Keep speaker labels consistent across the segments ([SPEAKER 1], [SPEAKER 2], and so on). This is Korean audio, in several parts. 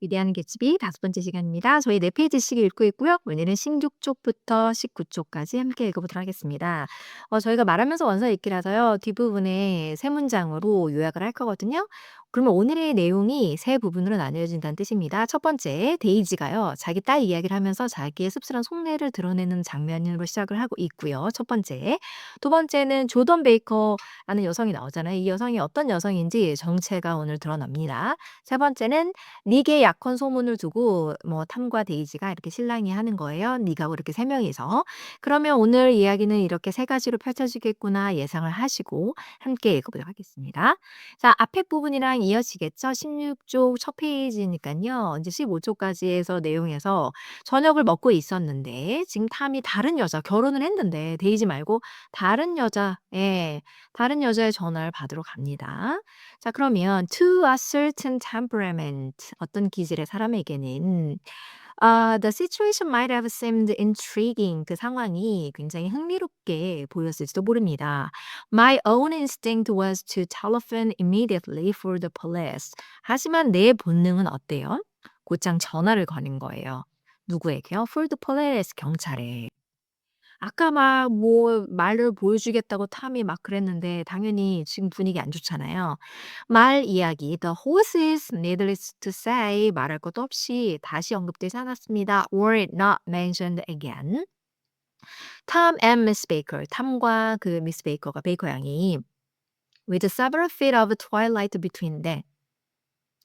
[SPEAKER 1] 위대한 개츠비 5번째 시간입니다. 저희 4페이지씩 읽고 있고요. 오늘은 16쪽부터 19쪽까지 함께 읽어보도록 하겠습니다. 저희가 말하면서 원서 읽기라서요. 뒷부분에 세 문장으로 요약을 할 거거든요. 그러면 오늘의 내용이 세 부분으로 나뉘어진다는 뜻입니다. 첫 번째, 데이지가요. 자기 딸 이야기를 하면서 자기의 씁쓸한 속내를 드러내는 장면으로 시작을 하고 있고요. 첫 번째. 두 번째는 조던 베이커라는 여성이 나오잖아요. 이 여성이 어떤 여성인지 정체가 오늘 드러납니다. 세 번째는 닉의 약혼 소문을 두고 뭐 탐과 데이지가 이렇게 실랑이 하는 거예요. 닉하고 이렇게 세 명이서. 그러면 오늘 이야기는 이렇게 세 가지로 펼쳐지겠구나 예상을 하시고 함께 읽어보도록 하겠습니다. 자, 앞에 부분이랑 이어지겠죠? 16쪽 첫 페이지니까요. 이제 15쪽까지 해서 내용에서 저녁을 먹고 있었는데 지금 탐이 다른 여자 결혼을 했는데 데이지 말고 다른 여자의 전화를 받으러 갑니다. 자, 그러면 to a certain temperament 어떤 기질의 사람에게는 the situation might have seemed intriguing. 그 상황이 굉장히 흥미롭게 보였을지도 모릅니다. My own instinct was to telephone immediately for the police. 하지만 내 본능은 어때요? 곧장 전화를 거는 거예요. 누구에게요? For the police, 경찰에. 아까 막 뭐 말을 보여주겠다고 탐이 막 그랬는데 당연히 지금 분위기 안 좋잖아요. 말 이야기 The horse is needless to say 말할 것도 없이 다시 언급되지 않았습니다. Were it not mentioned again. Tom and Miss Baker. 탐과 그 미스 베이커가 베이커 양이 with several feet of twilight between them.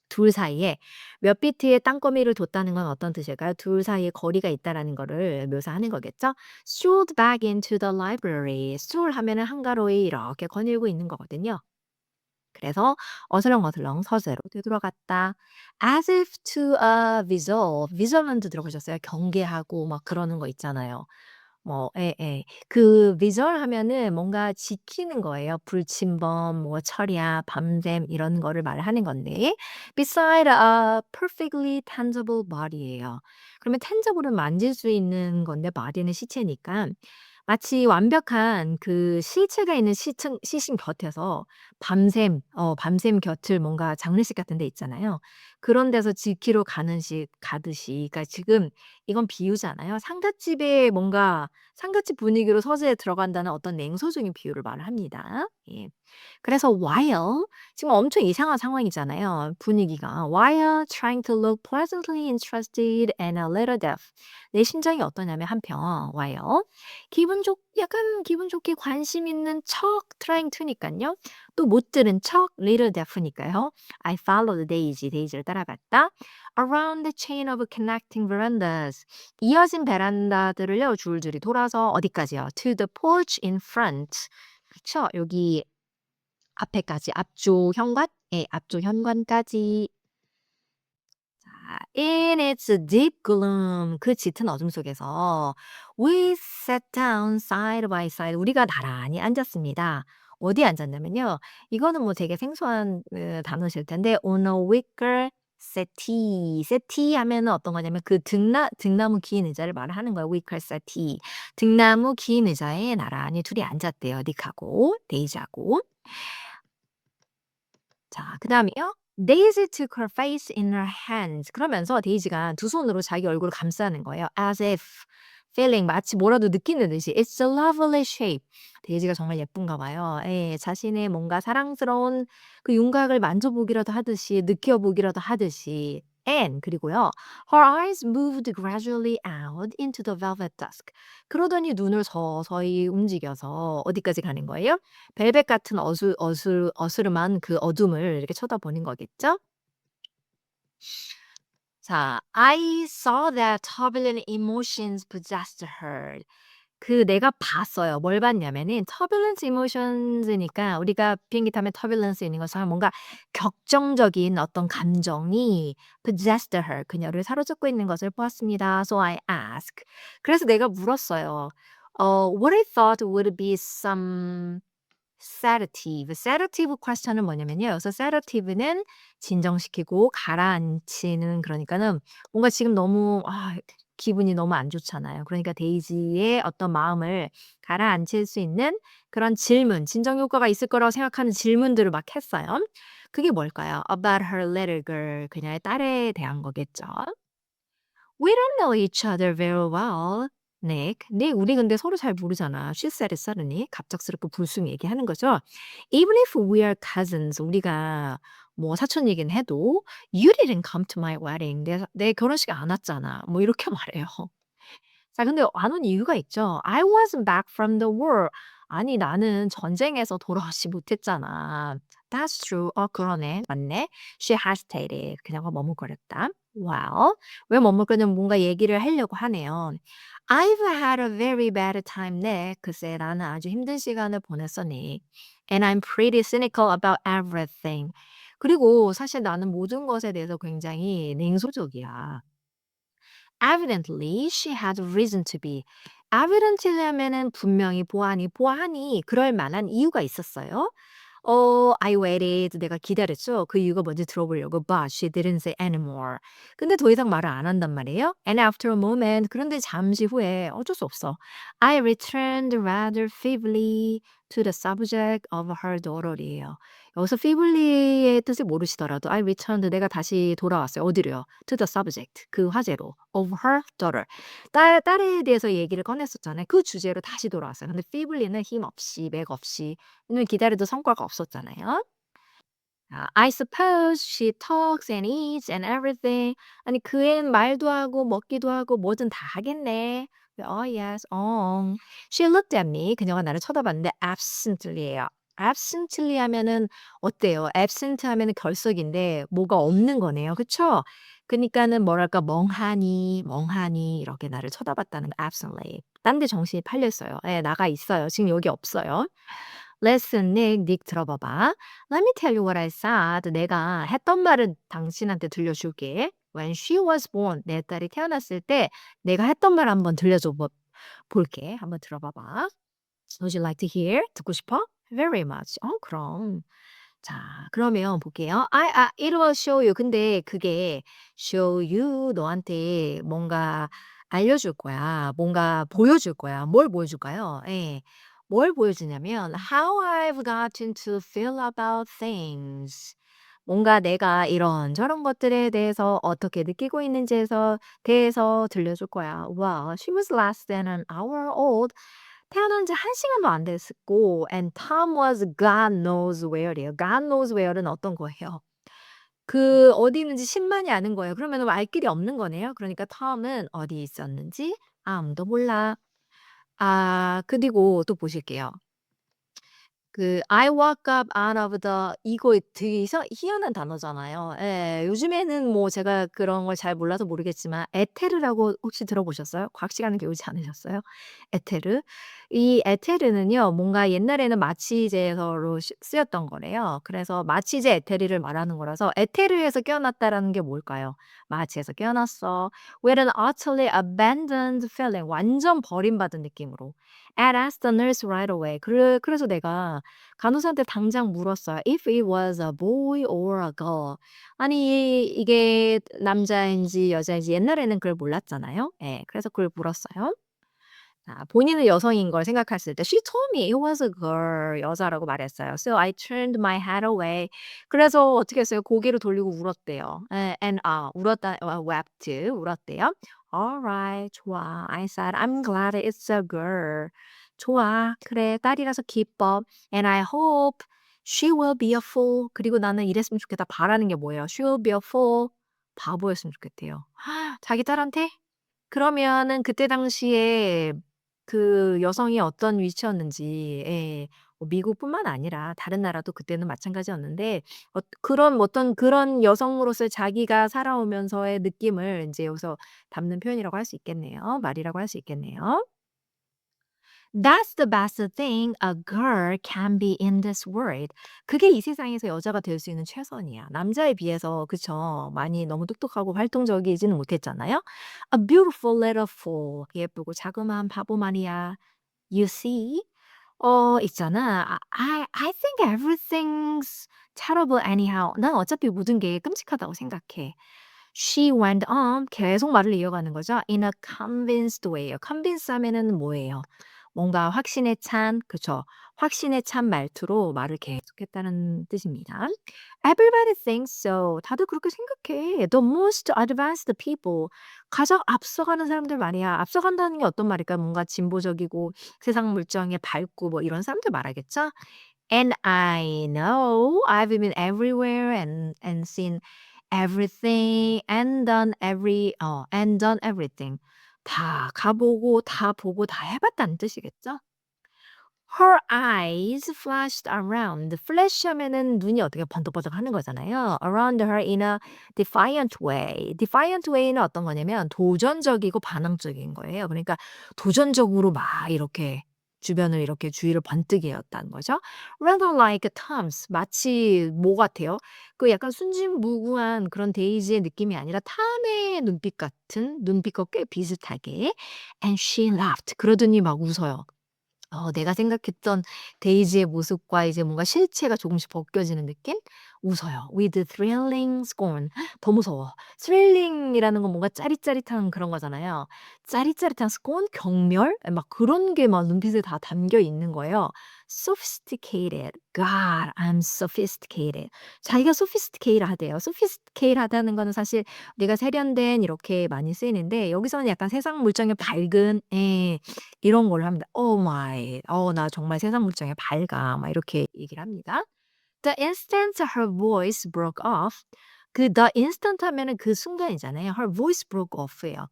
[SPEAKER 1] 둘 사이에 몇 비트의 땅거미를 뒀다는 건 어떤 뜻일까요? 둘 사이에 거리가 있다라는 거를 묘사하는 거겠죠? Strolled back into the library. stroll 하면은 한가로이 이렇게 거닐고 있는 거거든요. 그래서 어슬렁어슬렁 서재로 되돌아갔다. As if to a visual. visualman도 들어보셨어요? 경계하고 막 그러는 거 있잖아요. 뭐 예예. 그 visual 하면은 뭔가 지키는 거예요. 불침범, 뭐 철야, 밤샘 이런 거를 말하는 건데 beside a perfectly tangible body예요. 그러면 tangible은 만질 수 있는 건데 body는 시체니까 마치 완벽한 그 실체가 있는 시신 곁에서 밤샘 곁을 뭔가 장례식 같은 데 있잖아요. 그런 데서 지키러 가듯이 그러니까 지금 이건 비유잖아요. 상갓집에 뭔가 상갓집 분위기로 서재에 들어간다는 어떤 냉소적인 비유를 말을 합니다. 예. 그래서 while 지금 엄청 이상한 상황이잖아요, 분위기가. While trying to look pleasantly interested and a little deaf. 내 심정이 어떠냐면 한편 while 약간 기분 좋게 관심 있는 척 trying to니깐요. 또 못 들은 척 little deaf니까요. I followed Daisy. 데이지를 따라갔다. Around the chain of connecting verandas. 이어진 베란다들을요, 줄줄이 돌아서 어디까지요? To the porch in front. 그쵸? 여기 앞에까지 앞쪽 현관? 예, 앞쪽 현관까지. In its deep gloom. 그 짙은 어둠 속에서 we sat down side by side. 우리가 나란히 앉았습니다. 어디에 앉았냐면요. 이거는 뭐 되게 생소한 단어실 텐데 on a wicker settee. settee 하면은 어떤 거냐면 그 등나무 긴 의자를 말하는 거예요. wicker settee. 등나무 긴 의자에 나란히 둘이 앉았대요. 닉하고 데이지하고. 자, 그다음에요. Daisy took her face in her hands. 그러면서 데이지가 두 손으로 자기 얼굴을 감싸는 거예요. As if feeling 마치 뭐라도 느끼는 듯이. It's a lovely shape. 데이지가 정말 예쁜가 봐요. 예, 자신의 뭔가 사랑스러운 그 윤곽을 만져보기라도 하듯이 느껴보기라도 하듯이. And 그리고요. Her eyes moved gradually out into the velvet dusk. 그러더니 눈을 서서히 움직여서 어디까지 가는 거예요? 벨벳 같은 어스름한 그 어둠을 이렇게 쳐다보는 거겠죠? 자, I saw that turbulent emotions possessed her. 내가 봤어요. 뭘 봤냐면은 turbulent emotions니까 우리가 비행기 타면 turbulence 있는 것처럼 뭔가 격정적인 어떤 감정이 possessed her. 그녀를 사로잡고 있는 것을 보았습니다. So I asked. 그래서 내가 물었어요. What I thought would be some sedative. sedative question은 뭐냐면요. 여기서 sedative는 진정시키고 가라앉히는 그러니까는 뭔가 지금 너무 기분이 너무 안 좋잖아요. 그러니까 데이지의 어떤 마음을 가라앉힐 수 있는 그런 질문, 진정 효과가 있을 거라고 생각하는 질문들을 막 했어요. 그게 뭘까요? About her little girl. 그녀의 딸에 대한 거겠죠. We don't know each other very well, Nick. 네, 우리 근데 서로 잘 모르잖아. She said it suddenly. 갑작스럽게 불쑥 얘기하는 거죠. Even if we are cousins, 우리가 뭐 사촌이긴 해도 You didn't come to my wedding. 내 결혼식에 안 왔잖아. 뭐 이렇게 말해요. 자, 근데 안 온 이유가 있죠. I wasn't back from the war. 아니, 나는 전쟁에서 돌아오지 못했잖아. That's true. 그러네. 맞네. She hesitated. 그녀가 머뭇거렸다. Well, 왜 머뭇거리냐면 뭔가 얘기를 하려고 하네요. I've had a very bad time, Nick. 글쎄, 나는 아주 힘든 시간을 보냈어, Nick. And I'm pretty cynical about everything. 그리고 사실 나는 모든 것에 대해서 굉장히 냉소적이야. Evidently, she had reason to be. evidently 하면은 분명히 보아하니 그럴 만한 이유가 있었어요. I waited. 내가 기다렸죠. 그 이유가 뭔지 들어보려고. But she didn't say anymore. 근데 더 이상 말을 안 한단 말이에요. And after a moment, 그런데 잠시 후에 어쩔 수 없어. I returned rather feebly to the subject of her daughter이에요. 여기서 feebly의 뜻을 모르시더라도 I returned 내가 다시 돌아왔어요. 어디로요? To the subject 그 화제로 of her daughter 딸에 대해서 얘기를 꺼냈었잖아요. 그 주제로 다시 돌아왔어요. 근데 feebly는 힘없이 맥없이 왜냐면 기다려도 성과가 없었잖아요. I suppose she talks and eats and everything. 아니 그 애는 말도 하고 먹기도 하고 뭐든 다 하겠네. Oh yes. She looked at me. 그녀가 나를 쳐다봤는데 absently예요. absently 하면은 어때요? absent 하면은 결석인데 뭐가 없는 거네요. 그쵸? 그니까는 뭐랄까 멍하니 이렇게 나를 쳐다봤다는 거 absently. 딴 데 정신이 팔려 있어요. 예, 나가 있어요. 지금 여기 없어요. Listen, Nick, 닉 들어봐봐. Let me tell you what I said. 내가 했던 말을 당신한테 들려줄게. When she was born, 내 딸이 태어났을 때 내가 했던 말 한번 볼게. 한번 들어봐봐. Would you like to hear? 듣고 싶어? Very much. 그럼. 자, 그러면 볼게요. it will show you. 근데 그게 show you 너한테 뭔가 알려줄 거야. 뭔가 보여줄 거야. 뭘 보여줄까요? 예. 뭘 보여주냐면 how I've gotten to feel about things. 뭔가 내가 이런 저런 것들에 대해서 어떻게 느끼고 있는지에서 대해서 들려줄 거야. Well, she was less than an hour old. 태어난 지 1 시간도 안 됐고 and Tom was God knows where이에요. God knows where는 어떤 거예요? 그 어디 있는지 신만이 아는 거예요. 그러면은 알 길이 없는 거네요. 그러니까 Tom은 어디 있었는지 아무도 몰라. 그리고 또 보실게요. 그 I woke up out of the 이거 되게 희한한 단어잖아요. 예. 요즘에는 뭐 제가 그런 걸 잘 몰라서 모르겠지만 에테르라고 혹시 들어보셨어요? 과학 시간에 배우지 않으셨어요? 에테르. 이 에테르는요. 뭔가 옛날에는 마취제로 쓰였던 거래요. 그래서 마취제 에테르를 말하는 거라서 에테르에서 깨어났다라는 게 뭘까요? 마취에서 깨어났어. With an utterly abandoned feeling. 완전 버림받은 느낌으로. And asked the nurse right away. 그래서 내가 간호사한테 당장 물었어요. If it was a boy or a girl. 아니 이게 남자인지 여자인지 옛날에는 그걸 몰랐잖아요. 예. 그래서 그걸 물었어요. 본인은 여성인 걸 생각했을 때 She told me it was a girl. 여자라고 말했어요. So I turned my head away. 그래서 어떻게 했어요? 고개를 돌리고 울었대요. 예. And wept. 울었대요. Alright. 좋아. I said I'm glad it's a girl. 좋아. 그래. 딸이라서 기뻐. And I hope she will be a fool. 그리고 나는 이랬으면 좋겠다. 바라는 게 뭐예요? She will be a fool. 바보였으면 좋겠대요. 자기 딸한테? 그러면은 그때 당시에 그 여성이 어떤 위치였는지 예. 뭐 미국뿐만 아니라 다른 나라도 그때는 마찬가지였는데 그런 어떤 그런 여성으로서의 자기가 살아오면서의 느낌을 인제 여기서 담는 표현이라고 할 수 있겠네요. 말이라고 할 수 있겠네요. That's the best thing a girl can be in this world. 그게 이 세상에서 여자가 될 수 있는 최선이야. 남자에 비해서 그쵸. 많이 너무 똑똑하고 활동적이지는 못했잖아요. A beautiful little fool. 예쁘고 자그마한 바보 말이야. You see? 있잖아. I think everything's terrible anyhow. 난 어차피 모든 게 끔찍하다고 생각해. She went on. 계속 말을 이어가는 거죠. In a convinced way. convince 하면은 뭐예요? 뭔가 확신에 찬 그쵸. 확신에 찬 말투로 말을 계속했다는 뜻입니다. Everybody thinks so. 다들 그렇게 생각해. The most advanced people. 가장 앞서가는 사람들 말이야. 앞서간다는 게 어떤 말일까요? 뭔가 진보적이고 세상 물정에 밝고 뭐 이런 사람들 말하겠죠? And I know I've been everywhere and seen everything and done everything. 다 가보고 다 보고 다 해봤다는 뜻이겠죠? Her eyes flashed around. flash 하면은 눈이 어떻게 번쩍번쩍하는 거잖아요. Around her in a defiant way. defiant way는 어떤 거냐면 도전적이고 반항적인 거예요. 그러니까 도전적으로 막 이렇게 주변을 이렇게 주위를 번뜩이었다는 거죠. Rather like Tom's. 마치 뭐 같아요? 그 약간 순진무구한 그런 데이지의 느낌이 아니라 탐의 눈빛 같은 눈빛과 꽤 비슷하게. And she laughed. 그러더니 막 웃어요. 내가 생각했던 데이지의 모습과 이제 뭔가 실체가 조금씩 벗겨지는 느낌? 웃어요. With thrilling scorn. 더 무서워. thrilling이라는 건 뭔가 짜릿짜릿한 그런 거잖아요. 짜릿짜릿한 scorn? 경멸? 막 그런 게 막 눈빛에 다 담겨 있는 거예요. sophisticated. God, I'm sophisticated. 자기가 sophisticated 하대요. sophisticated 하다는 거는 사실 내가 세련된 이렇게 많이 쓰이는데 여기서는 약간 세상 물정에 밝은 이런 걸로 합니다. "Oh my. 나 정말 세상 물정에 밝아." 막 이렇게 얘기를 합니다. The instant her voice broke off 그 the instant 하면은 그 순간이잖아요. Her voice broke off예요.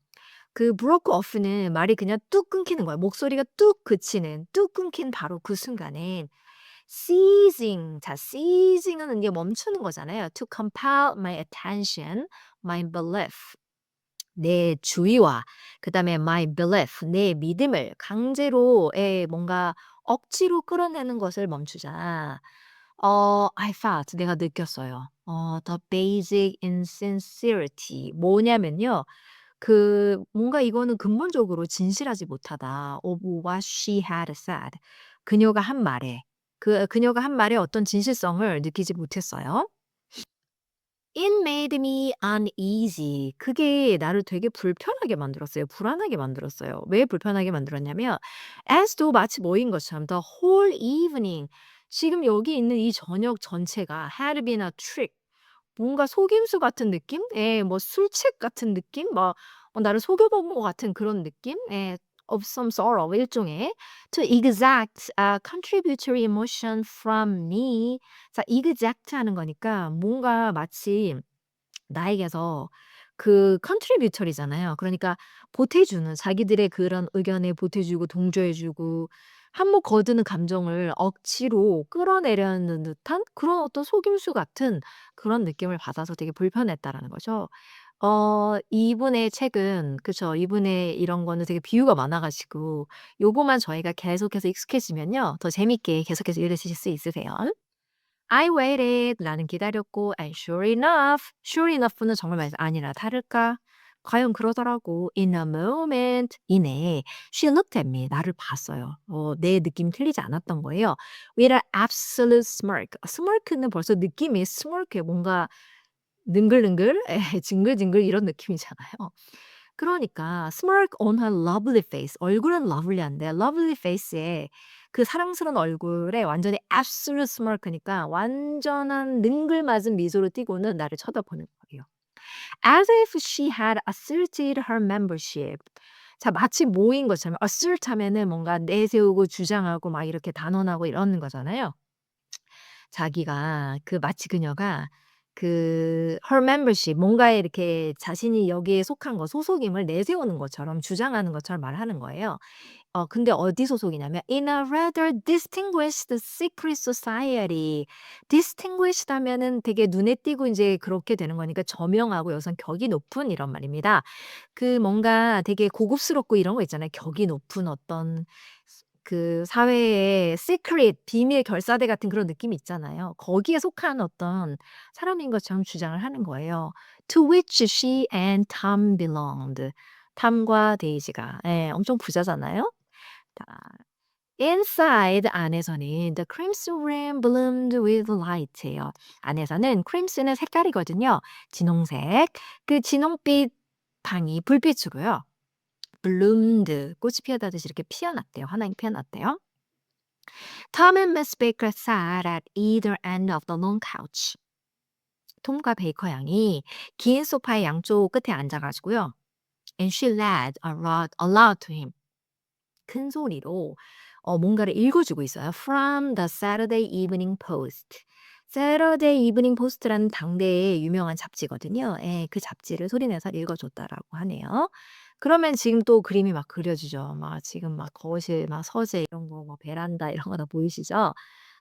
[SPEAKER 1] 그 broke off는 말이 그냥 뚝 끊기는 거예요. 목소리가 뚝 그치는 뚝 끊긴 바로 그 순간에 seizing 자 seizing은 이게 멈추는 거잖아요. To compel my attention, my belief. 내 주의와 그다음에 my belief 내 믿음을 강제로 뭔가 억지로 끌어내는 것을 멈추자. I felt 내가 느꼈어요. the basic insincerity 뭐냐면요. 뭔가 이거는 근본적으로 진실하지 못하다. of what she had said. 그녀가 한 말에 그녀가 한 말에 어떤 진실성을 느끼지 못했어요. It made me uneasy. 그게 나를 되게 불편하게 만들었어요. 불안하게 만들었어요. 왜 불편하게 만들었냐면 as though 마치 뭐인 것처럼 the whole evening 지금 여기 있는 이 저녁 전체가 had been a trick. 뭔가 속임수 같은 느낌? 뭐 술책 같은 느낌? 막 나를 속여본 것 같은 그런 느낌? of some sort of 일종의 to exact a contributory emotion from me. 자, exact 하는 거니까 뭔가 마치 나에게서 contributory잖아요. 그러니까 보태주는 자기들의 그런 의견에 보태주고 동조해주고 한몫 거두는 감정을 억지로 끌어내려는 듯한 그런 어떤 속임수 같은 그런 느낌을 받아서 되게 불편했다라는 거죠. 이분의 책은 그쵸. 이분의 이런 거는 되게 비유가 많아 가지고 요거만 저희가 계속해서 익숙해지면요. 더 재밌게 계속해서 읽으실 수 있으세요. I waited. 나는 기다렸고 and sure enough는 정말 아니나 다를까 과연 그러더라고. In a moment 이내 she looked at me. 나를 봤어요. 내 느낌이 틀리지 않았던 거예요. With an absolute smirk. smirk는 벌써 느낌이 smirk에 뭔가 능글능글 징글징글 이런 느낌이잖아요. 그러니까 smirk on her lovely face. 얼굴은 lovely한데 lovely face에 그 사랑스러운 얼굴에 완전히 absolute smirk니까 완전한 능글맞은 미소를 띠고는 나를 쳐다보는 거예요. As if she had asserted her membership. 자, 마치 모인 것처럼 assert 하면은 뭔가 내세우고 주장하고 막 이렇게 단언하고 이러는 거잖아요. 자기가 마치 그녀가 her membership 뭔가에 이렇게 자신이 여기에 속한 거 소속임을 내세우는 것처럼 주장하는 것처럼 말하는 거예요. 근데 어디 소속이냐면 in a rather distinguished secret society. distinguished 하면은 되게 눈에 띄고 인제 그렇게 되는 거니까 저명하고 여기선 격이 높은 이런 말입니다. 뭔가 되게 고급스럽고 이런 거 있잖아요. 격이 높은 어떤 사회의 시크릿 비밀 결사대 같은 그런 느낌이 있잖아요. 거기에 속한 어떤 사람인 것처럼 주장을 하는 거예요. To which she and Tom belonged. 탐과 데이지가 엄청 부자잖아요. 자 inside 안에서는 the crimson room bloomed with light예요. 안에서는 crimson은 색깔이거든요. 진홍색. 그 진홍빛 방이 불빛이고요. bloomed 꽃이 피어나듯이 이렇게 피어났대요. 환하게 피어났대요. Tom and Miss Baker sat at either end of the long couch. 톰과 베이커 양이 긴 소파의 양쪽 끝에 앉아 가지고요. And she read aloud to him. 큰 소리로 뭔가를 읽어주고 있어요. From the Saturday Evening Post. Saturday Evening Post라는 당대의 유명한 잡지거든요. 예, 그 잡지를 소리내서 읽어줬다라고 하네요. 그러면 지금 또 그림이 막 그려지죠. 막 지금 막 거실, 막 서재 이런 거, 뭐 베란다 이런 거 다 보이시죠?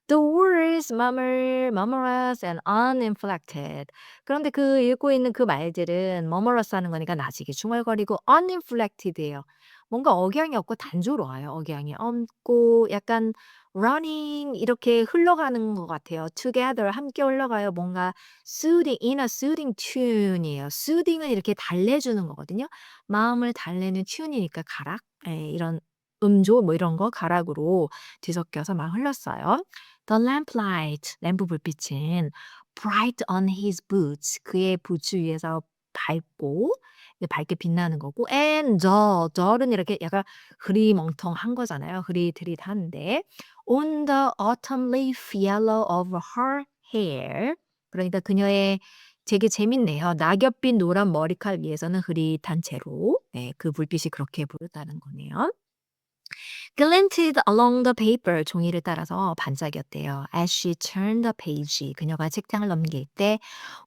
[SPEAKER 1] The words murmurous and uninflected. 그런데 그 읽고 있는 그 말들은 murmurous 하는 거니까 나지기 중얼거리고 uninflected예요. 뭔가 억양이 없고 단조로워요. 억양이 없고 약간 running 이렇게 흘러가는 것 같아요. together 함께 흘러가요. 뭔가 soothing in a soothing tune이에요. soothing은 이렇게 달래주는 거거든요. 마음을 달래는 tune이니까 가락, 예, 이런 음조 뭐 이런 거 가락으로 뒤섞여서 막 흘렀어요. The lamplight, 램프 불빛은 bright on his boots, 그의 부츠 위에서 밝고 밝게 빛나는 거고 and dull은 이렇게 약간 흐리멍텅한 거잖아요. 흐릿흐릿한데 on the autumn leaf yellow of her hair, 그러니까 그녀의 되게 재밌네요. 낙엽빛 노란 머리칼 위에서는 흐릿한 채로 네, 그 불빛이 그렇게 보였다는 거네요. glinted along the paper, 종이를 따라서 반짝였대요. As she turned the page, 그녀가 책장을 넘길 때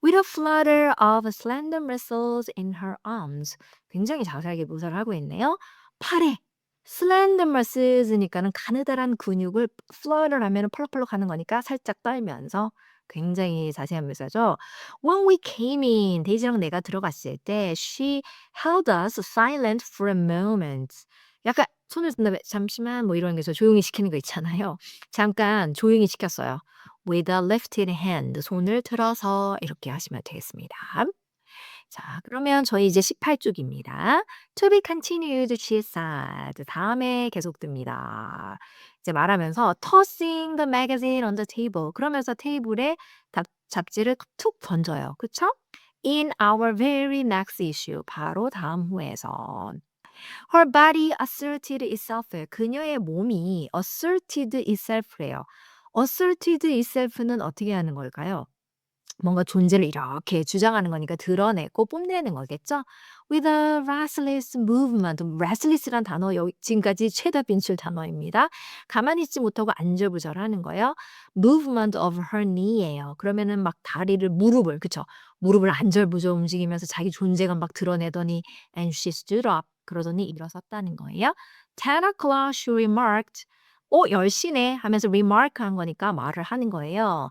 [SPEAKER 1] with a flutter of slender muscles in her arms, 굉장히 자세하게 묘사를 하고 있네요. 팔에 slender muscles니까는 가느다란 근육을 flutter 하면 펄럭펄럭 하는 거니까 살짝 떨면서 굉장히 자세한 묘사죠. When we came in, 데이지랑 내가 들어갔을 때 she held us silent for a moment. 약간 손을 든 다음에 "잠시만." 뭐 이러는 게 저 조용히 시키는 거 있잖아요. 잠깐 조용히 시켰어요. With a lifted hand. 손을 들어서 이렇게 하시면 되겠습니다. 자, 그러면 저희 이제 18 쪽입니다. To be continued, she said. 다음에 계속됩니다. 이제 말하면서 tossing the magazine on the table. 그러면서 테이블에 잡지를 툭 던져요. 그쵸? In our very next issue. 바로 다음 호에서. Her body asserted itself. 그녀의 몸이 asserted itself래요. asserted itself는 어떻게 하는 걸까요? 뭔가 존재를 이렇게 주장하는 거니까 드러내고 뽐내는 거겠죠? With a restless movement. restless란 단어 지금까지 최다 빈출 단어입니다. 가만히 있지 못하고 안절부절하는 거예요. movement of her knee예요. 그러면은 막 다리를 무릎을 그쵸? 무릎을 안절부절 움직이면서 자기 존재감 막 드러내더니 and she stood up. 그러더니 일어섰다는 거예요. 10 o'clock she remarked. 10시네 하면서 remark한 거니까 말을 하는 거예요.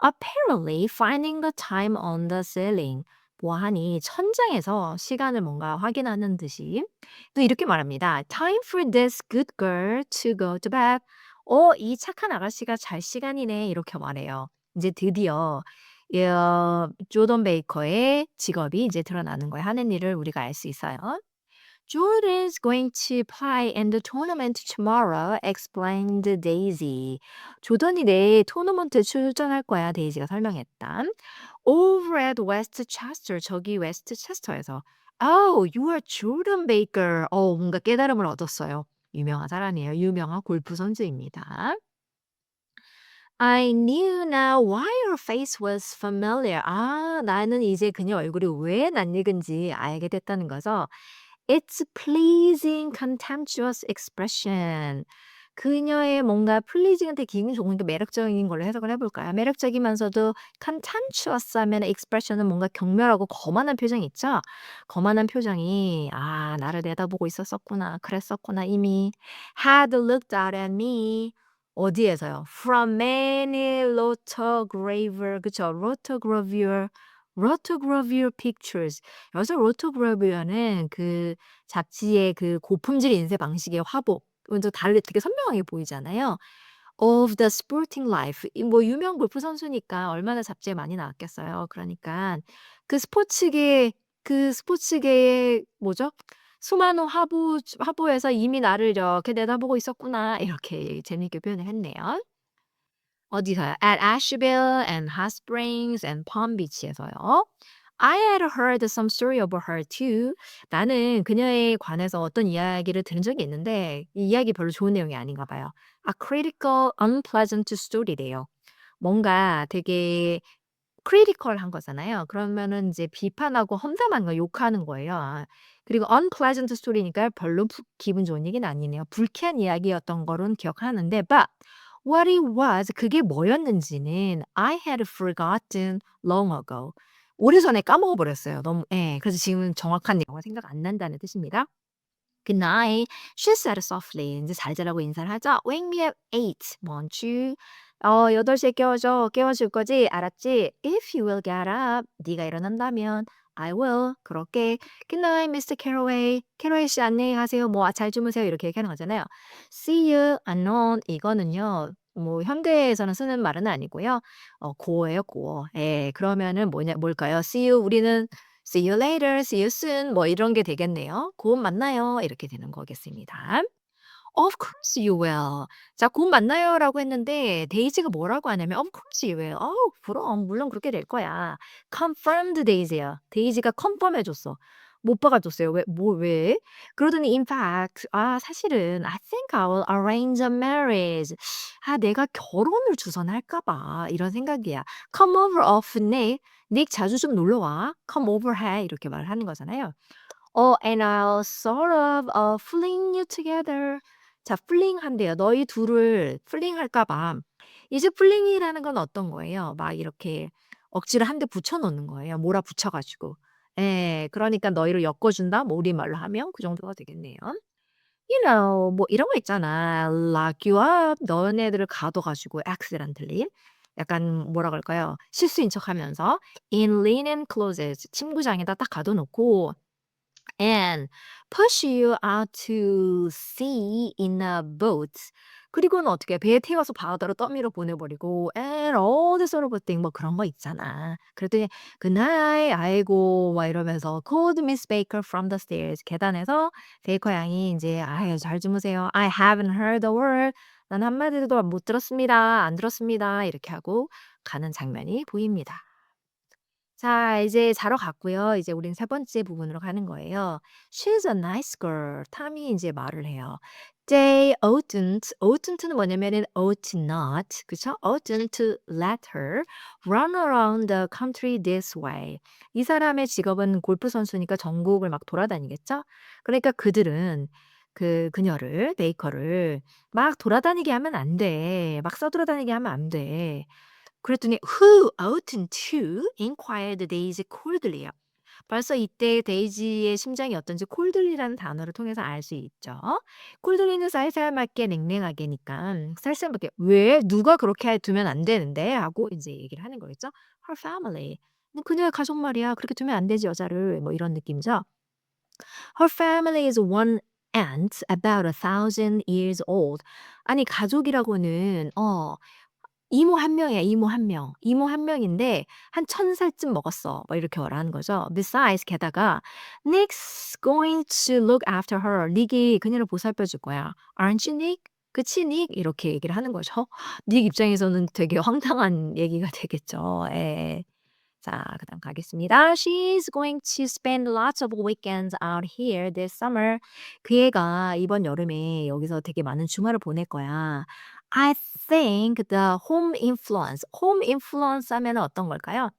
[SPEAKER 1] Apparently finding the time on the ceiling. 보아하니 천장에서 시간을 뭔가 확인하는 듯이 또 이렇게 말합니다. Time for this good girl to go to bed. 이 착한 아가씨가 잘 시간이네. 이렇게 말해요. 이제 드디어 조던 베이커의 직업이 이제 드러나는 거예요. 하는 일을 우리가 알 수 있어요. Jordan's going to play in the tournament tomorrow, explained Daisy. 조던이 내일 토너먼트에 출전할 거야, 데이지가 설명했다. Over at Westchester, 저기 웨스트체스터에서. Oh, you are Jordan Baker. 뭔가 깨달음을 얻었어요. 유명한 사람이에요. 유명한 골프 선수입니다. I knew now why her face was familiar. 나는 이제 그녀 얼굴이 왜 낯익은지 알게 됐다는 거죠. It's pleasing, contemptuous expression. 그녀의 뭔가 pleasing한테 기분이 좋은 게 매력적인 걸로 해석을 해볼까요? 매력적이면서도 contemptuous 하면 expression은 뭔가 경멸하고 거만한 표정이 있죠? 거만한 표정이 나를 내다보고 있었었구나. 그랬었구나. 이미 had looked out at me. 어디에서요? From many rotogravure, 그쵸? rotogravure pictures. 여기서 rotogravure는 그 잡지의 그 고품질 인쇄 방식의 화보, 먼저 다르게 되게 선명하게 보이잖아요. Of the sporting life. 뭐 유명 골프 선수니까 얼마나 잡지에 많이 나왔겠어요. 그러니까 그 스포츠계의 뭐죠? 수많은 화보에서 이미 나를 이렇게 내다보고 있었구나. 이렇게 재미있게 표현을 했네요. 어디서요? At Asheville and Hot Springs and Palm Beach에서요. I had heard some story about her too. 나는 그녀에 관해서 어떤 이야기를 들은 적이 있는데 이 이야기 별로 좋은 내용이 아닌가 봐요. A critical, unpleasant story래요. 뭔가 되게 critical 한 거잖아요. 그러면은 이제 비판하고 험담하는 거 욕하는 거예요. 그리고 unpleasant story니까 별로 기분 좋은 얘기는 아니네요. 불쾌한 이야기였던 거는 기억하는데 but what it was 그게 뭐였는지는 I had forgotten long ago. 오래전에 까먹어 버렸어요. 너무 예. 그래서 지금은 정확한 내용은 생각 안 난다는 뜻입니다. Good night. She said softly. 인제 잘 자라고 인사를 하죠. Wake me up 8, won't you? 8 시에 깨워줘. 깨워줄 거지? 알았지? If you will get up. 네가 일어난다면 I will. 그럴게. Good night, Mr. Carraway. 캐러웨이 씨 안녕히 가세요. 뭐 잘 주무세요. 이렇게 얘기하는 거잖아요. See you. 안녕. 이거는요. 뭐 현대에서는 쓰는 말은 아니고요. 고어예요, 고어. 예. 그러면은 뭘까요? See you 우리는 See you later, see you soon 뭐 이런 게 되겠네요. "곧 만나요." 이렇게 되는 거겠습니다. Of course you will. 자 "곧 만나요."라고 했는데 데이지가 뭐라고 하냐면 "Of course you will." 그럼 물론 그렇게 될 거야." confirmed 데이지야. 데이지가 컨펌해 줬어. 못 박아 줬어요. 왜? 그러더니 in fact 사실은 I think I will arrange a marriage. 내가 결혼을 주선할까 봐 이런 생각이야. Come over often, Nick. Nick 자주 좀 놀러 와. Come over 해. 이렇게 말을 하는 거잖아요. And I'll sort of fling you together. 자, 플링 한대요. 너희 둘을 플링 할까 봐. 이제 플링이라는 건 어떤 거예요? 막 이렇게 억지로 한 대 붙여 놓는 거예요. 몰아붙여 가지고. 예. 그러니까 너희를 엮어준다? 뭐 우리말로 하면 그 정도가 되겠네요. 뭐 이런 거 있잖아. lock you up. 너네들을 가둬 가지고 accidentally. 약간 뭐라 그럴까요? 실수인 척하면서 in linen closet. 침구장에다 딱 가둬 놓고 and push you out to sea in a boat. 그리고는 어떻게 배에 태워서 바다로 떠밀어 보내버리고 and all this sort of thing 뭐 그런 거 있잖아. 그랬더니 good night 아이고 막 이러면서 called Miss Baker from the stairs 계단에서 베이커 양이 이제 아유 잘 주무세요. I haven't heard a word. 난 한마디도 못 들었습니다. 안 들었습니다. 이렇게 하고 가는 장면이 보입니다. 자 이제 자러 갔고요. 이제 우린 세 번째 부분으로 가는 거예요. "She's a nice girl." 탐이 인제 말을 해요. "They oughtn't." 는 뭐냐면은 ought not 그쵸? oughtn't to let her run around the country this way. 이 사람의 직업은 골프 선수니까 전국을 막 돌아다니겠죠? 그러니까 그들은 그녀를 베이커를 막 돌아다니게 하면 안 돼. 막 써돌아다니게 하면 안 돼. 그랬더니 "Who oughtn't to?" inquired Daisy coldly요. 벌써 이때 데이지의 심정이 어떤지 coldly라는 단어를 통해서 알 수 있죠. coldly는 쌀쌀맞게 냉랭하게니까 쌀쌀맞게 "왜? 누가 그렇게 두면 안 되는데?" 하고 인제 얘기를 하는 거겠죠. "Her family." 그녀의 가족 말이야. 그렇게 두면 안 되지 여자를." 뭐 이런 느낌이죠. "Her family is one aunt about 1,000 years old." 아니 가족이라고는 이모 한 명이야, 이모 한 명. 이모 한 명인데 한 1,000살쯤 먹었어. 뭐 이렇게 말하는 거죠. Besides 게다가 Nick's going to look after her. 닉이 그녀를 보살펴 줄 거야. Aren't you, Nick? 그치, Nick? 이렇게 얘기를 하는 거죠. 닉 입장에서는 되게 황당한 얘기가 되겠죠. 예. 자, 그다음 가겠습니다. She's going to spend lots of weekends out here this summer. 그 애가 이번 여름에 여기서 되게 많은 주말을 보낼 거야. I think the home influence 하면은 어떤 걸까요?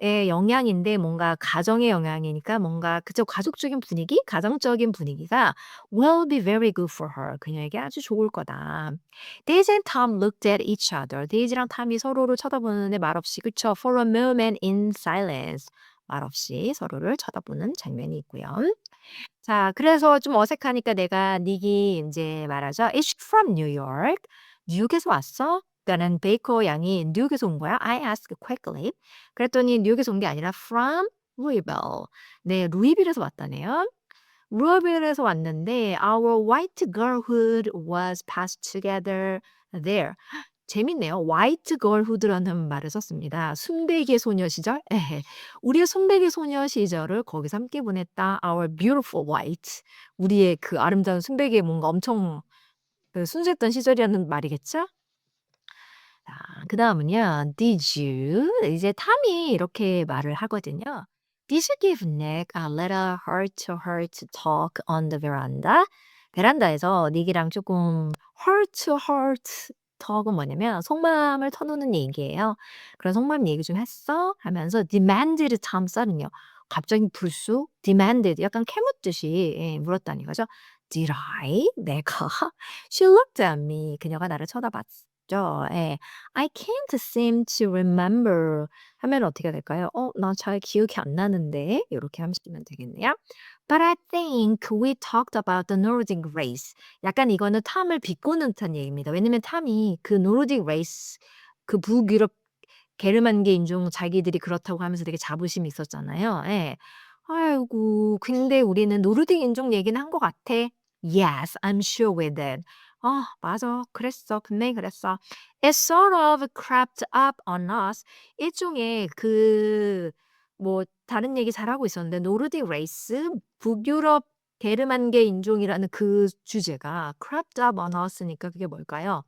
[SPEAKER 1] 의 영향인데 뭔가 가정의 영향이니까 뭔가 그죠 가족적인 분위기, 가정적인 분위기가 will be very good for her. 그녀에게 아주 좋을 거다. Daisy and Tom looked at each other. 데이지랑 탐이 서로를 쳐다보는데 말없이 그쵸? For a moment in silence. 말없이 서로를 쳐다보는 장면이 있고요. 자 그래서 좀 어색하니까 내가 닉이 인제 말하죠. "Is she from New York?" "뉴욕에서 왔어?" 그러니까는 베이커 양이 "뉴욕에서 온 거야?" I asked quickly. 그랬더니 뉴욕에서 온 게 아니라 "From Louisville." 네 루이빌에서 왔다네요. 루이빌에서 왔는데 "Our white girlhood was passed together there." 재밌네요. 화이트 걸후드라는 말을 썼습니다. 순백의 소녀 시절? 예. 우리의 순백의 소녀 시절을 거기서 함께 보냈다. Our beautiful white. 우리의 그 아름다운 순백의 뭔가 엄청 순수했던 시절이라는 말이겠죠? 자 그다음은요. Did you 이제 탐이 이렇게 말을 하거든요. Did you give Nick a little heart-to-heart talk on the veranda? 베란다에서 닉이랑 조금 heart-to-heart talk은 뭐냐면 속마음을 터놓는 얘기예요. "그런 속마음 얘기 좀 했어?" 하면서 demanded 참 쌀은요. 갑자기 불쑥 demanded 약간 캐묻듯이 예 물었다는 거죠. "Did I?" 내가? She looked at me. 그녀가 나를 쳐다봤죠. 예. "I can't seem to remember." 하면 어떻게 될까요? 나 잘 기억이 안 나는데." 요렇게 하시면 되겠네요. "But I think we talked about the Nordic race." 약간 이거는 탐을 비꼬는 듯한 얘기입니다. 왜냐면 탐이 그 Nordic race 그 북유럽 게르만계 인종 자기들이 그렇다고 하면서 되게 자부심이 있었잖아요. 예. 아이고 근데 우리는 노르딕 인종 얘기는 한 것 같아. Yes, I'm sure we did. 맞아. 그랬어. 분명히 그랬어. It sort of crept up on us. 일종의 뭐 다른 얘기 잘하고 있었는데 노르딕 레이스, 북유럽 게르만계 인종이라는 그 주제가 crept up on us니까 그게 뭘까요?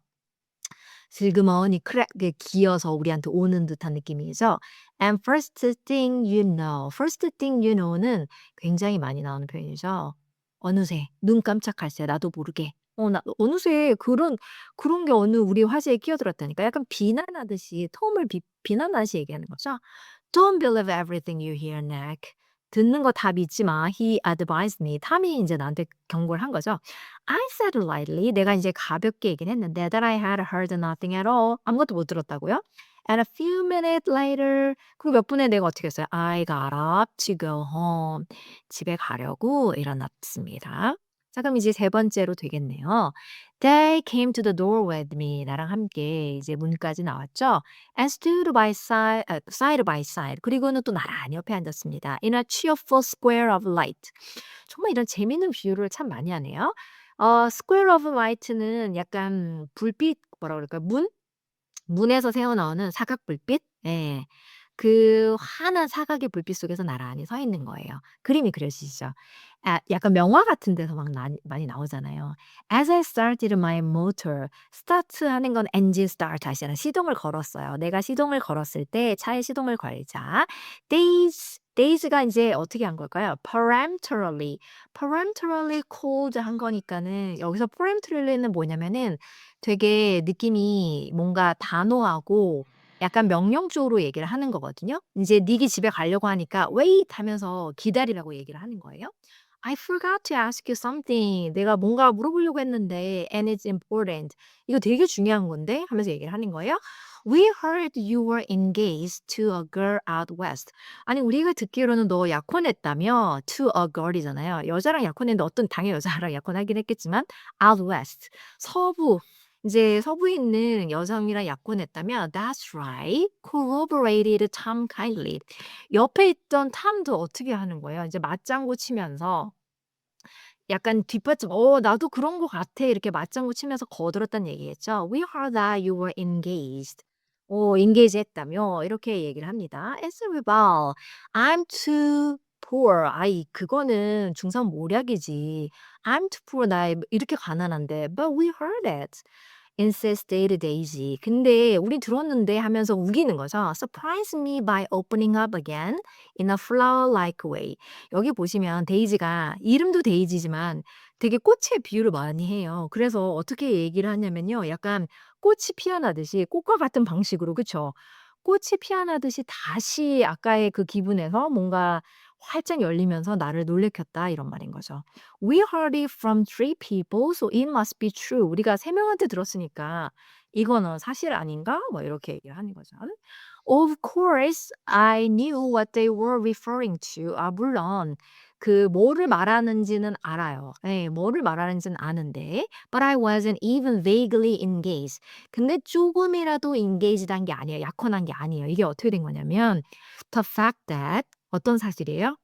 [SPEAKER 1] 슬그머니 크랙게 기어서 우리한테 오는 듯한 느낌이죠. And first thing you know. first thing you know는 굉장히 많이 나오는 표현이죠. 어느새 눈 깜짝할 새 나도 모르게 나 어느새 그런 게 어느 우리 화제에 끼어들었다니까. 약간 비난하듯이 톰을 비난하듯이 얘기하는 거죠. "Don't believe everything you hear, Nick." 듣는 거 다 믿지 마. He advised me. 탐이 인제 나한테 경고를 한 거죠. I said lightly. 내가 이제 가볍게 얘기를 했는데 that I had heard nothing at all. 아무것도 못 들었다고요. And a few minutes later 그리고 몇 분에 내가 어떻게 했어요? I got up to go home. 집에 가려고 일어났습니다. 자 그럼 이제 세 번째로 되겠네요. They came to the door with me. 나랑 함께 이제 문까지 나왔죠. And stood by side by side. 그리고는 또 나란히 옆에 앉았습니다. In a cheerful square of light. 정말 이런 재미있는 비유를 참 많이 하네요. square of light는 약간 불빛 뭐라 그럴까요? 문에서 새어나오는 사각 불빛? 예. 그 환한 사각의 불빛 속에서 나란히 서 있는 거예요. 그림이 그려지시죠? 약간 명화 같은 데서 막 많이 나오잖아요. As I started my motor. start 하는 건 engine start 하시잖아요. 시동을 걸었어요. 내가 시동을 걸었을 때 차에 시동을 걸자 days가 인제 어떻게 한 걸까요? peremptorily called 한 거니까는 여기서 peremptory는 뭐냐면은 되게 느낌이 뭔가 단호하고 약간 명령적으로 얘기를 하는 거거든요. 인제 닉이 집에 가려고 하니까 "Wait." 하면서 기다리라고 얘기를 하는 거예요. "I forgot to ask you something." 내가 뭔가 물어보려고 했는데 "and it's important." 이거 되게 중요한 건데 하면서 얘기를 하는 거예요. "We heard you were engaged to a girl out west." 아니 우리가 듣기로는 너 약혼했다며 to a girl이잖아요. 여자랑 약혼했는데 어떤 당연히 여자랑 약혼하긴 했겠지만 out west 서부 이제 서부에 있는 여성이랑 약혼했다면 "That's right." corroborated Tom kindly. 옆에 있던 탐도 어떻게 하는 거예요? 이제 맞장구 치면서 약간 뒷받침 나도 그런 것 같아." 이렇게 맞장구 치면서 거들었다는 얘기겠죠. "We heard that you were engaged." engage 했다며 이렇게 얘기를 합니다. As a rebel, I'm too poor. 아이 그거는 중상모략이지. I'm too poor. 나 이렇게 가난한데. But we heard it. insisted Daisy. 근데 "우리 들었는데." 하면서 우기는 거죠. Surprise me by opening up again in a flower-like way. 여기 보시면 데이지가 이름도 데이지지만 되게 꽃의 비유를 많이 해요. 그래서 어떻게 얘기를 하냐면요. 약간 꽃이 피어나듯이 꽃과 같은 방식으로 그쵸? 꽃이 피어나듯이 다시 아까의 그 기분에서 뭔가 활짝 열리면서 나를 놀래켰다 이런 말인 거죠. We heard it from three people, so it must be true. 우리가 세 명한테 들었으니까 이거는 사실 아닌가? 뭐 이렇게 얘기를 하는 거죠. Of course, I knew what they were referring to. 물론 그 뭐를 말하는지는 알아요. 예, 뭐를 말하는지는 아는데, but I wasn't even vaguely engaged. 근데 조금이라도 engaged한 게 아니에요. 약혼한 게 아니에요. 이게 어떻게 된 거냐면, the fact that 어떤 사실이에요?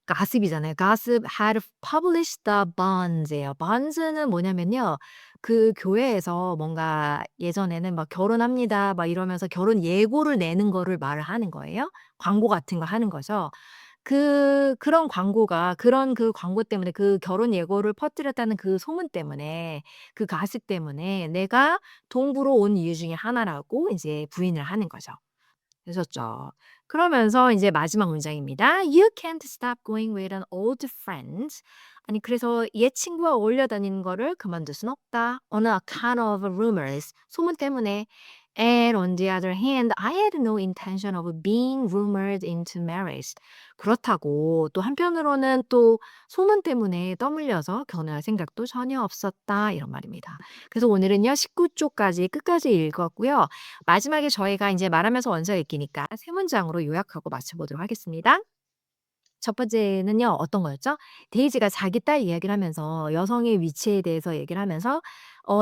[SPEAKER 1] 가십이잖아요. Gossip had published the bonds예요. bonds는 뭐냐면요. 그 교회에서 뭔가 예전에는 막 "결혼합니다." 막 이러면서 결혼 예고를 내는 거를 말을 하는 거예요. 광고 같은 거 하는 거죠. 그런 광고가 그런 그 광고 때문에 그 결혼 예고를 퍼뜨렸다는 그 소문 때문에 그 가십 때문에 내가 동부로 온 이유 중에 하나라고 이제 부인을 하는 거죠. 되셨죠? 그러면서 이제 마지막 문장입니다. "You can't stop going with an old friend." 아니 그래서 옛 친구와 어울려 다니는 거를 그만둘 순 없다. On account of rumors. 소문 때문에. And on the other hand, I had no intention of being rumored into marriage. 그렇다고 또 한편으로는 또 소문 때문에 떠밀려서 결혼할 생각도 전혀 없었다. 이런 말입니다. 그래서 오늘은요 19 쪽까지 끝까지 읽었고요. 마지막에 저희가 인제 말하면서 원서 읽기니까 세 문장으로 요약하고 마쳐 보도록 하겠습니다. 첫 번째는요 어떤 거였죠? 데이지가 자기 딸 이야기를 하면서 여성의 위치에 대해서 얘기를 하면서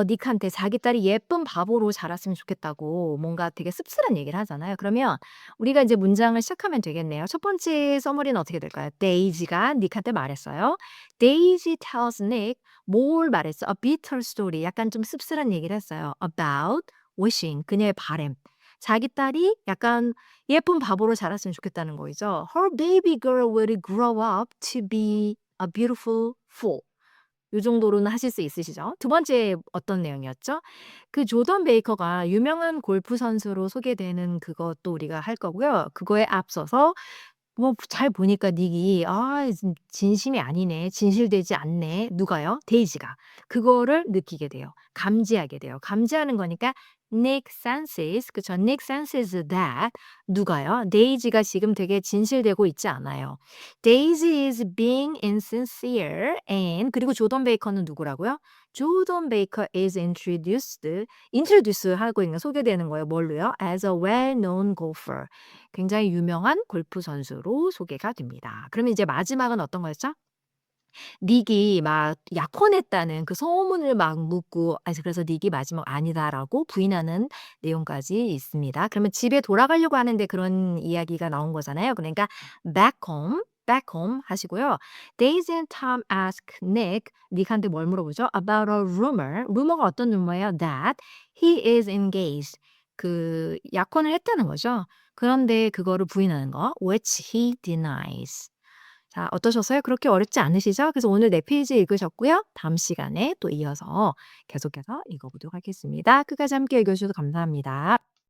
[SPEAKER 1] 닉한테 자기 딸이 예쁜 바보로 자랐으면 좋겠다고 뭔가 되게 씁쓸한 얘기를 하잖아요. 그러면 우리가 이제 문장을 시작하면 되겠네요. 첫 번째 서머리는 어떻게 될까요? 데이지가 닉한테 말했어요. Daisy tells Nick 뭘 말했어? A bitter story. 약간 좀 씁쓸한 얘기를 했어요. About wishing 그녀의 바람. 자기 딸이 약간 예쁜 바보로 자랐으면 좋겠다는 거이죠. Her baby girl will grow up to be a beautiful fool. 요 정도로는 하실 수 있으시죠? 두 번째 어떤 내용이었죠? 그 조던 베이커가 유명한 골프 선수로 소개되는 그것도 우리가 할 거고요. 그거에 앞서서 뭐 잘 보니까 닉이 '아 진심이 아니네. 진실되지 않네.' 누가요? 데이지가. 그거를 느끼게 돼요. 감지하게 돼요. 감지하는 거니까 Nick senses 그쵸. Nick senses that 누가요? 데이지가 지금 되게 진실되고 있지 않아요. Daisy is being insincere and 그리고 조던 베이커는 누구라고요? 조던 베이커 is introduce 하고 있는 소개되는 거예요. 뭘로요? As a well-known golfer. 굉장히 유명한 골프 선수로 소개가 됩니다. 그러면 이제 마지막은 어떤 거였죠? 닉이 막 약혼했다는 그 소문을 막 묻고 그래서 닉이 마지막 "아니다."라고 부인하는 내용까지 있습니다. 그러면 집에 돌아가려고 하는데 그런 이야기가 나온 거잖아요. 그러니까 back home 하시고요. Daisy and Tom ask Nick 닉한테 뭘 물어보죠? About a rumor. 루머가 어떤 루머예요? That he is engaged. 그 약혼을 했다는 거죠. 그런데 그거를 부인하는 거 which he denies. 자 어떠셨어요? 그렇게 어렵지 않으시죠? 그래서 오늘 4 페이지 읽으셨고요. 다음 시간에 또 이어서 계속해서 읽어보도록 하겠습니다. 끝까지 함께 읽어 주셔서 감사합니다.